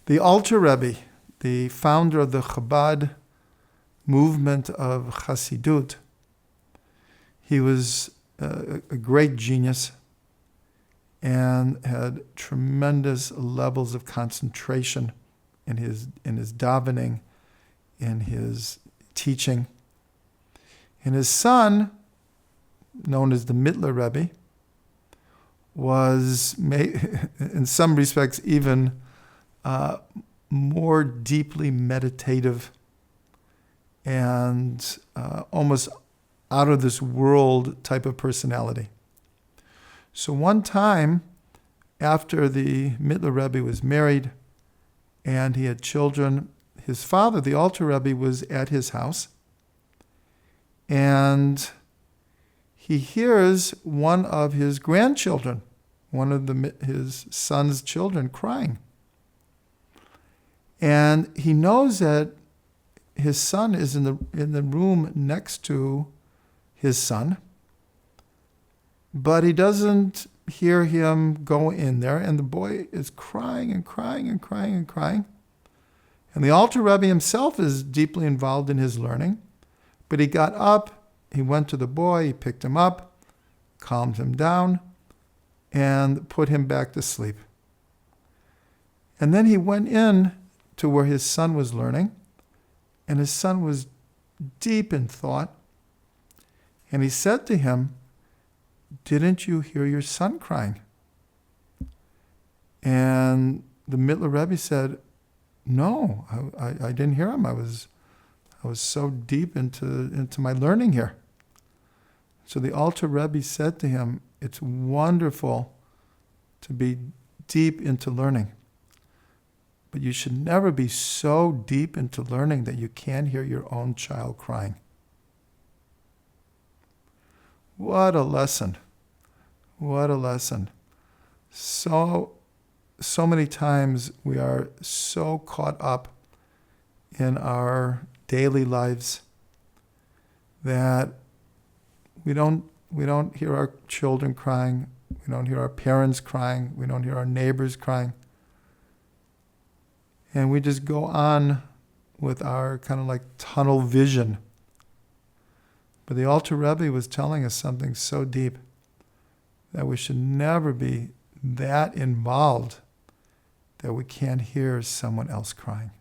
The Alter Rebbe, the founder of the Chabad movement of Chassidut, he was a great genius and had tremendous levels of concentration in his davening, in his teaching. And his son, known as the Mittler Rebbe, was, in some respects, even more deeply meditative and almost out of this world type of personality. So one time, after the Mittler Rebbe was married and he had children, his father, the Alter Rebbe, was at his house, and he hears one of his grandchildren, one of his son's children, crying. And he knows that his son is in the room next to his son, but he doesn't hear him go in there, and the boy is crying and crying and crying and crying. And the Alter Rebbe himself is deeply involved in his learning, but he got up, he went to the boy, he picked him up, calmed him down, and put him back to sleep. And then he went in to where his son was learning, and his son was deep in thought. And he said to him, "Didn't you hear your son crying?" And the Mittler Rebbe said, "No, I didn't hear him. I was so deep into my learning here." So the Alter Rebbe said to him, "It's wonderful to be deep into learning, but you should never be so deep into learning that you can't hear your own child crying." What a lesson. What a lesson. So many times we are so caught up in our daily lives that we don't hear our children crying, we don't hear our parents crying, we don't hear our neighbors crying. And we just go on with our kind of like tunnel vision. But the Alter Rebbe was telling us something so deep, that we should never be that involved that we can't hear someone else crying.